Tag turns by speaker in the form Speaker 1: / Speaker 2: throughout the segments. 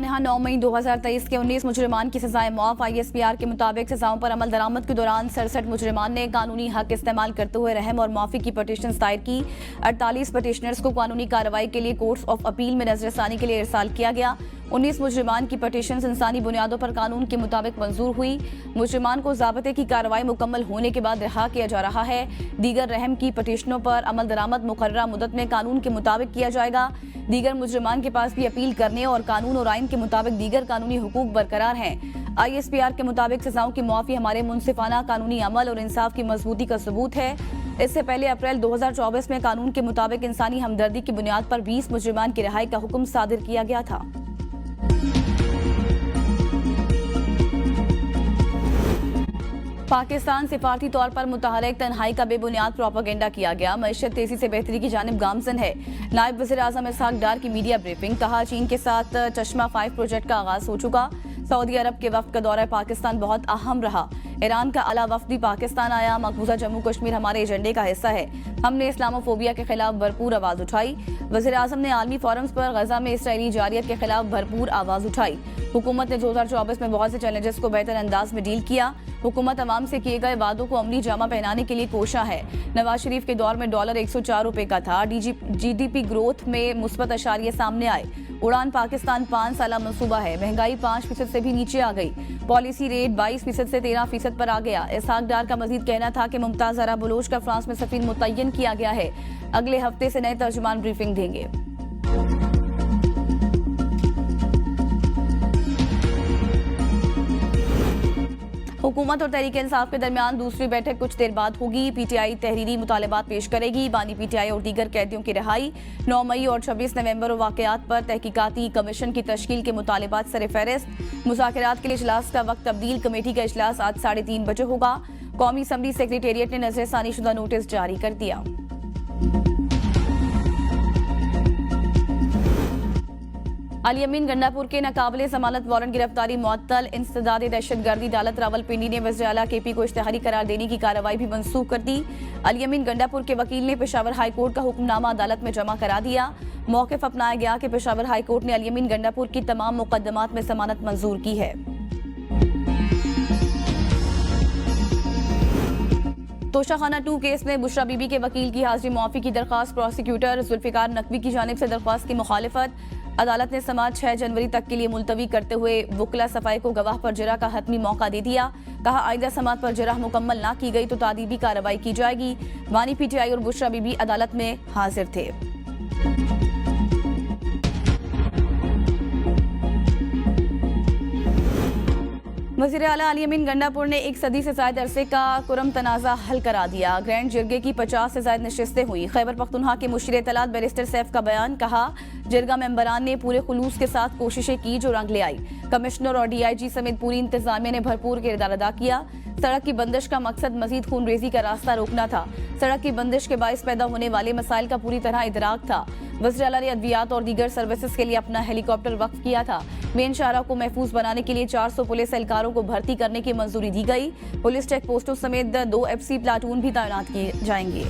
Speaker 1: यहाँ 9 मई 2023 के 19 मुजरिमान की सजाएं मौत। ISPR के मुताबिक सजाओं पर अमल दरामद के दौरान 67 मुजरिमान ने कानूनी हक इस्तेमाल करते हुए रहम और माफी की पटिशन दायर की। 48 पटिशनर्स को कानूनी कार्रवाई के लिए कोर्ट्स ऑफ अपील में नजरसानी के लिए इरसाल किया गया। 19 मुजरिमान की पटिशन इंसानी बुनियादों पर कानून के मुताबिक मंजूर हुई। मुजरिमान को ज़ाब्ते की कार्रवाई मुकम्मल होने के बाद रिहा किया जा रहा है। दीगर रहम की पटिशनों पर अमल दरामद मुकर्ररा मुद्दत में कानून के मुताबिक किया जाएगा। दीगर मुजरिमान के पास भी अपील करने और कानून और आइन के मुताबिक दीगर कानूनी हुकूक बरकरार हैं। ISPR के मुताबिक सजाओं की मुआफी हमारे मुनसिफाना कानूनी अमल और इंसाफ की मजबूती का सबूत है। इससे पहले अप्रैल 2024 में कानून के मुताबिक इंसानी हमदर्दी की बुनियाद पर 20 मुजरिमान की रिहाई का हुक्म सादिर किया गया था। पाकिस्तान सिफारती तौर पर मुतहरक तन्हाई का बेबुनियाद प्रोपेगेंडा किया गया। मईशत तेजी से बेहतरी की जानिब गामजन है। नायब वज़ीर आज़म इसहाक डार की मीडिया ब्रीफिंग। कहा, चीन के साथ चश्मा 5 प्रोजेक्ट का आगाज हो चुका। सऊदी अरब के वफ्द का दौरा पाकिस्तान बहुत अहम रहा। ईरान का आला वफ्द भी पाकिस्तान आया। मकबूजा जम्मू कश्मीर हमारे एजेंडे का हिस्सा है। हमने इस्लामोफोबिया के खिलाफ भरपूर आवाज उठाई। वज़ीर आज़म ने आलमी फोरम्स पर गजा में इसराइली जारियत के खिलाफ भरपूर आवाज उठाई। हुकूमत ने 2024 में बहुत से चैलेंजेस को बेहतर अंदाज में डील किया। हुकूमत अवाम से किए गए वादों को अमली जामा पहनाने के लिए कोशा है। नवाज शरीफ के दौर में डॉलर 104 रुपए का था। GDP ग्रोथ में मुस्बत अशारिये सामने आए। उड़ान पाकिस्तान 5 साला मंसूबा है। महंगाई 5% से भी नीचे आ गई। पॉलिसी रेट 22% से 13% पर आ गया। इसहाक डार का मजीद कहना था कि मुमताज अरा बलोच का फ्रांस में सफीर मुतय्यन किया गया है। अगले हफ्ते से नए तर्जुमान ब्रीफिंग देंगे। हुकूमत और तहरीक इंसाफ के दरमियान दूसरी बैठक कुछ देर बाद होगी। PTI तहरीरी मुतालबात पेश करेगी। बानी PTI और दीगर कैदियों की रिहाई। 9 मई और 26 नवंबर वाकयात पर तहकीकाती कमीशन की तश्कील के मुतालबात सर-ए-फहरिस्त। मुज़ाकरात के लिए इजलास का वक्त तब्दील। कमेटी का इजलास आज 3:30 बजे होगा। कौमी असम्बली सेक्रेटेरिएट ने नजरसानी शुदा नोटिस जारी कर दिया। अली अमीन गंडापुर के नाकाबिले जमानत वारंट गिरफ्तारी मुअत्तल। इंसदाद दहशतगर्दी अदालत रावलपिंडी ने वज़ीर आला KP को इश्तिहारी करार देने की कार्रवाई भी मनसूख कर दी। अली अमीन गंडापुर के वकील ने पेशावर हाई कोर्ट का हुक्मनामा अदालत में जमा करा दिया। मौक़िफ़ अपनाया गया कि पेशावर हाई कोर्ट ने अली अमीन गंडापुर की तमाम मुकदमात में जमानत मंजूर की है। तोशाखाना 2 केस में बुशरा बीबी के वकील की हाजिरी मुआफी की दरख्वास्त। प्रोसिक्यूटर जुल्फिकार नकवी की जानिब से दरख्वास्त की मुखालिफत। अदालत ने समाअत 6 जनवरी तक के लिए मुलतवी करते हुए वुकला सफाई को गवाह पर जरा का हतमी मौका दे दिया। कहा, आइंदा समाअत पर जरा मुकम्मल ना की गई तो तादीबी कार्रवाई की जाएगी। वानी PTI और बुशरा बीबी अदालत में हाजिर थे। वज़ीर आला अली अमीन गंडापुर ने 1 सदी से ज्यादा अरसे का कुरम तनाज़ा हल करा दिया। ग्रैंड जिरगे की 50 से ज्यादा नशिस्तें हुई। खैबर पख्तूनख्वा के मुशीर इत्तलात बैरिस्टर सैफ का बयान। कहा, जिरगा मेंबरान ने पूरे खुलूस के साथ कोशिशें की जो रंग ले आई। कमिश्नर और DIG समेत पूरी इंतजामिया ने भरपूर किरदार अदा किया। सड़क की बंदिश का मकसद मजीद खूनरेजी का रास्ता रोकना था। सड़क की बंदिश के बायस पैदा होने वाले मसाइल का पूरी तरह इदराक था। वज़ीर आला ने अद्वियात और दीगर सर्विसेज के लिए अपना हेलीकॉप्टर वक्फ किया था। मेन शाहरा को महफूज बनाने के लिए 400 पुलिस एहलकारों को भर्ती करने की मंजूरी दी गई। पुलिस चेक पोस्टों समेत 2 FC प्लाटून भी तैनात किए जाएंगे।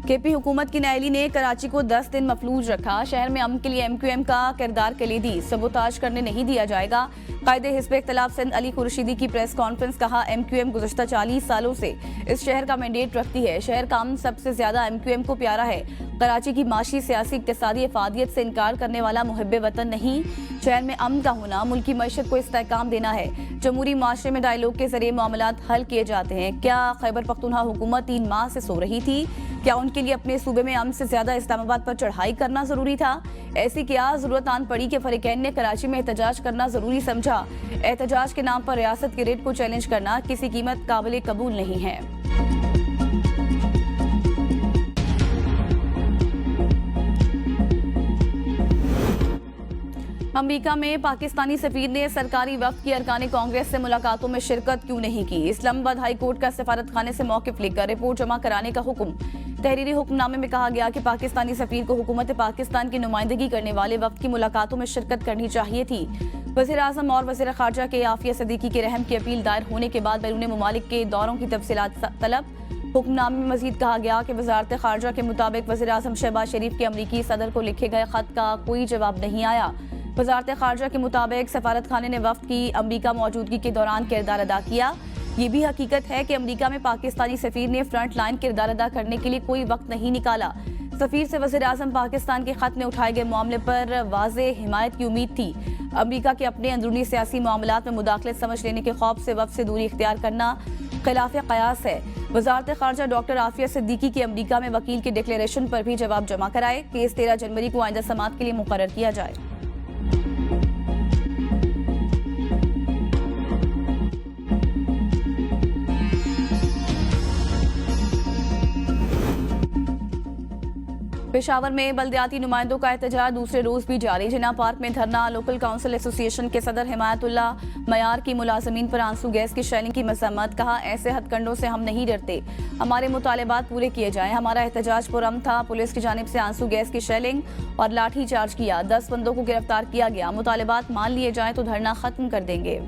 Speaker 1: KP हुकूमत की नायली ने कराची को 10 दिन मफलूज रखा। शहर में अमन के लिए MQM का किरदार कलीदी। सबोताज करने नहीं दिया जाएगा। कायदे हिज़्ब इख्तिलाफ सिंध अली खुर्शीदी की प्रेस कॉन्फ्रेंस। कहा, MQM गुज़श्ता 40 सालों से इस शहर का मैंडेट रखती है। शहर का अमन सबसे ज्यादा MQM को प्यारा है। कराची की माशी सियासी इक्तिसादी अफादियत से इनकार करने वाला मुहिब्बे वतन नहीं। शहर में अमन का होना मुल्की मईशत को इस्तेहकाम देना है। जमहूरी माशरे में डायलॉग के जरिए मामलात हल किए जाते हैं। क्या खैबर पख्तूनख्वा हुकूमत 3 माह से सो रही थी? क्या उनके लिए अपने सूबे में अमन से ज्यादा इस्लामाबाद पर चढ़ाई करना जरूरी था? ऐसी क्या जरूरत आन पड़ी कि फरीकैन ने कराची में एहतजाज करना जरूरी समझा? एहतजाज के नाम पर रियासत के रेट को चैलेंज करना किसी कीमत काबिल कबूल नहीं है। अमेरिका में पाकिस्तानी सफीर ने सरकारी वफ्द की अरकान कांग्रेस से मुलाकातों में शिरकत क्यों नहीं की? इस्लामाबाद हाई कोर्ट का सफारत खाने से मौक़िफ़ लेकर रिपोर्ट जमा कराने का हुक्म। तहरीरी हुक्मनामे में कहा गया कि पाकिस्तानी सफीर को हुकूमत पाकिस्तान की नुमाइंदगी करने वाले वफ्द की मुलाकातों में शिरकत करनी चाहिए थी। वज़ीर-ए-आज़म और वज़ीर ख़ारजा के आफिया सिद्दीकी के रहम की अपील दायर होने के बाद बैरून ममालिक के दौरों की तफसीलात तलब। हुक्मनामे में मजीद कहा गया कि वज़ारत ख़ारजा के मुताबिक वज़ीर-ए-आज़म शहबाज शरीफ के अमरीकी सदर को लिखे गए ख़त का कोई जवाब नहीं आया। वज़ारत ख़ारजा के मुताबिक सफारत खाने ने वफ़द की अमरीका मौजूदगी के दौरान किरदार अदा किया। ये भी हकीकत है कि अमरीका में पाकिस्तानी सफ़ीर ने फ्रंट लाइन किरदार अदा करने के लिए कोई वक्त नहीं निकाला। सफ़ीर से वज़ीर-ए-आज़म पाकिस्तान के ख़त में उठाए गए मामले पर वाज़े हिमायत की उम्मीद थी। अमरीका के अपने अंदरूनी सियासी मामलात में मुदाखलत समझ लेने के खौफ से वफ़द से दूरी इख्तियार करना खिलाफ क़यास है। वज़ारत ख़ारजा डॉक्टर आफिया सिद्दीकी की अमरीका में वकील के डिक्लेरेशन पर भी जवाब जमा कराए। केस 13 जनवरी को आइंदा समाअत के लिए मुकर्रर किया जाए। पेशावर में बल्दियाती नुमाइंदों का एहतजाज दूसरे रोज भी जारी। जिन्ना पार्क में धरना। लोकल काउंसिल एसोसिएशन के सदर हिमायतुल्लाह मयार की मुलाजमीन पर आंसू गैस की शेलिंग की मजम्मत। कहा, ऐसे हथकंडों से हम नहीं डरते, हमारे मुतालिबात पूरे किए जाएं। हमारा एहतजाज पुरअमन था। पुलिस की जानिब से आंसू गैस की शेलिंग और लाठी चार्ज किया। 10 बंदों को गिरफ्तार किया गया। मुतालिबात मान लिए जाएं तो धरना खत्म कर देंगे।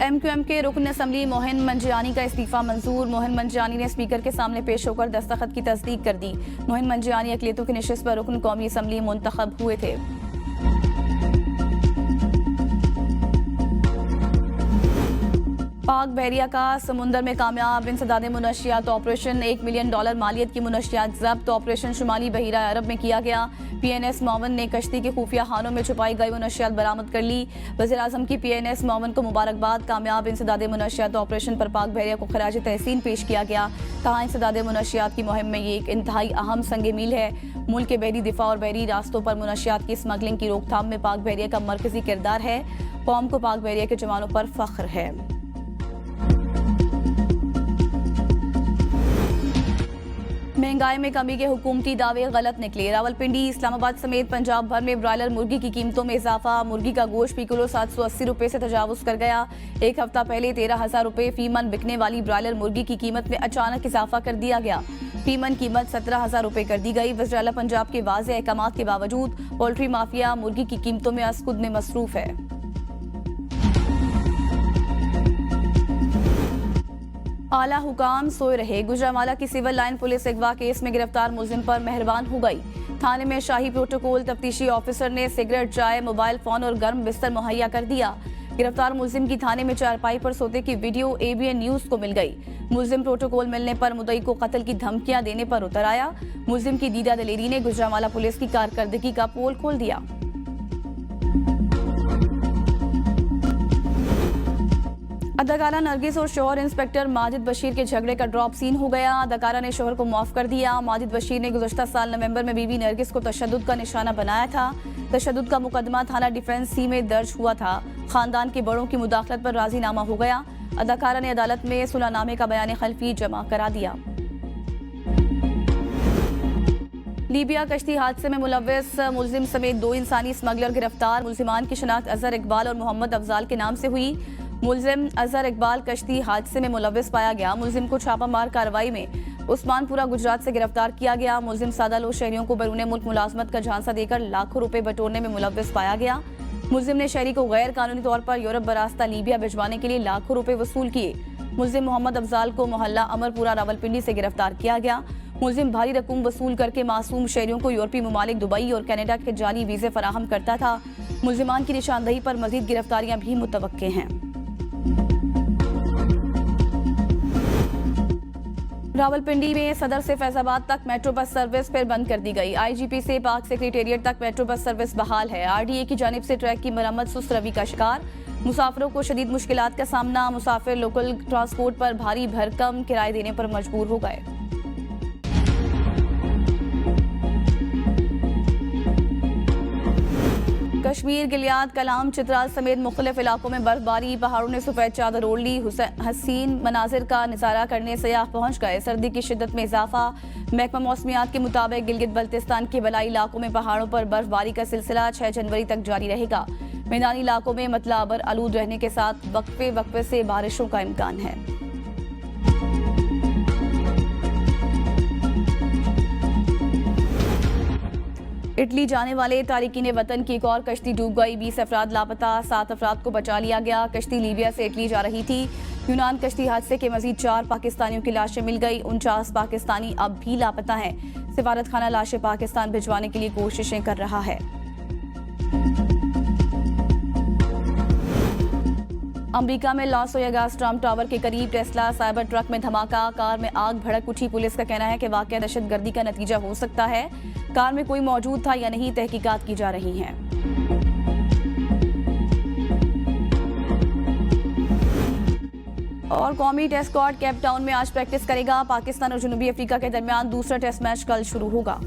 Speaker 1: MQM के रुकन असम्बली मोहन मंजियानी का इस्तीफा मंजूर। मोहन मंजियानी ने स्पीकर के सामने पेश होकर दस्तखत की तस्दीक कर दी। मोहन मंजियानी अक़लियतों की नशिस्त पर रुकन कौमी असम्बली मुंतखब हुए थे। पाक बहरिया का समुंदर में कामयाब इंसदाद मुनशियात ऑपरेशन। $1 मिलियन मालियत की मुनशियात जब्त। ऑपरेशन शुमाली बहिरा अरब में किया गया। PNS मौवन ने कश्ती के खुफिया खानों में छुपाई गई मुनशियात बरामद कर ली। वज़ीर-ए-आज़म की PNS मौवन को मुबारकबाद। कामयाब इंसदाद मुनशियात ऑपरेशन पर पाक बहरिया को खराज तहसीन पेश किया गया। कहा, इंसदाद मुनशियात की मुहिम में ये एक इंतहाई अहम संग मील है। मुल्क के बहरी दिफा और बहरी रास्तों पर मुनशियात की स्मगलिंग की रोकथाम में पाक बहरिया का मरकजी किरदार है। कौम को पाक बहरिया के जवानों पर फख्र है। महंगाई में कमी के हुकूमती दावे गलत निकले। रावलपिंडी, इस्लामाबाद समेत पंजाब भर में ब्रायलर मुर्गी की कीमतों में इजाफा। मुर्गी का गोश्त फी किलो 780 रुपए से तजावुज कर गया। एक हफ्ता पहले 13,000 रुपए फी मन बिकने वाली ब्रायलर मुर्गी की कीमत में अचानक इजाफा कर दिया गया। फी मन कीमत 17,000 रुपए कर दी गई। वज़ीर आला पंजाब के वाज़े अहकामात के बावजूद पोल्ट्री माफिया मुर्गी की कीमतों में असकुद में मसरूफ है। आला हुकाम सोए रहे। गुजरांवाला की सिविल लाइन पुलिस अगवा केस में गिरफ्तार मुलजिम पर मेहरबान हो गई। थाने में शाही प्रोटोकॉल तफ्तीशी ऑफिसर ने सिगरेट, चाय, मोबाइल फोन और गर्म बिस्तर मुहैया कर दिया। गिरफ्तार मुलजिम की थाने में चारपाई पर सोते की वीडियो ABN न्यूज को मिल गई। मुलजिम प्रोटोकॉल मिलने पर मुद्दई को कत्ल की धमकियां देने पर उतर आया। मुलजिम की दीदा दलेरी ने गुजरांवाला पुलिस की कारकर्दगी का पोल खोल दिया। अदाकारा नरगिस और शोहर इंस्पेक्टर माजिद बशीर के झगड़े का ड्रॉप सीन हो गया। अदाकारा ने शोहर को माफ कर दिया। माजिद बशीर ने गुज़श्ता साल नवंबर में बीवी नरगिस को तशद्दुद का निशाना बनाया था। तशद्दुद का मुकदमा थाना डिफेंस C में दर्ज हुआ था। खानदान के बड़ों की मुदाखलत पर राजीनामा हो गया। अदाकारा ने अदालत में सुलहनामे का बयान खल्फी जमा करा दिया। लीबिया कश्ती हादसे में मुलव्वस मुलजिम समेत 2 इंसानी स्मगलर गिरफ्तार। मुलजिमान की शनाख्त अजहर इकबाल और मोहम्मद अफजाल के नाम से हुई। मुलजिम अजहर इकबाल कश्ती हादसे में मुलव्वस पाया गया। मुलजिम को छापामार कार्रवाई में उस्मानपुरा गुजरात से गिरफ्तार किया गया। मुलजिम सादा लोग शहरियों को बैरून मुल्क मुलाजमत का झांसा देकर लाखों रुपए बटोरने में मुलव्वस पाया गया। मुलजिम ने शहरी को गैर कानूनी तौर पर यूरोप बरास्ता लीबिया भिजवाने के लिए लाखों रुपए वसूल किए। मुलजिम मोहम्मद अफजाल को मोहल्ला अमरपुरा रावलपिंडी से गिरफ्तार किया गया। मुलजिम भारी रकूम वसूल करके मासूम शहरियों को यूरोपीय ममालिक दुबई और कनाडा के जाली वीजे फराहम करता था। मुलजिमान की निशानदही पर मजीद गिरफ्तारियां भी मुतवक्के हैं। रावलपिंडी में सदर से फैजाबाद तक मेट्रो बस सर्विस फिर बंद कर दी गई। IGP से पाक सेक्रेटेरिएट तक मेट्रो बस सर्विस बहाल है। RDA की जानिब से ट्रैक की मरम्मत सुस्त रवि का शिकार। मुसाफिरों को शदीद मुश्किलात का सामना। मुसाफिर लोकल ट्रांसपोर्ट पर भारी भरकम किराए देने पर मजबूर हो गए। कश्मीर, गिलियाद, कलाम, चित्राल समेत मुख्तलिफ इलाकों में बर्फबारी। पहाड़ों ने सफेद चादर ओढ़ ली। हसीन मनाजिर का नजारा करने सयाह पहुंच गए। सर्दी की शिद्दत में इजाफा। महकमा मौसमियात के मुताबिक गिलगित बल्तिस्तान के बलाई इलाकों में पहाड़ों पर बर्फबारी का सिलसिला 6 जनवरी तक जारी रहेगा। मैदानी इलाकों में मतला अबर आलूद रहने के साथ वक्फे वक्फे से बारिशों का इम्कान है। इटली जाने वाले तारिकीन वतन की एक और कश्ती डूब गई। 20 अफराद लापता, 7 अफराद को बचा लिया गया। कश्ती लीबिया से इटली जा रही थी। यूनान कश्ती हादसे के मजीद 4 पाकिस्तानियों की लाशें मिल गई। 49 पाकिस्तानी अब भी लापता हैं। सिफारत खाना लाशें पाकिस्तान भिजवाने के लिए कोशिशें कर रहा है। अमेरिका में लॉस वेगास ट्रम्प टावर के करीब टेस्ला साइबर ट्रक में धमाका, कार में आग भड़क उठी। पुलिस का कहना है कि वाकया दहशतगर्दी का नतीजा हो सकता है। कार में कोई मौजूद था या नहीं, तहकीकात की जा रही हैं। और कौमी टेस्ट स्क्वाड केप टाउन में आज प्रैक्टिस करेगा। पाकिस्तान और जनूबी अफ्रीका के दरमियान दूसरा टेस्ट मैच कल शुरू होगा।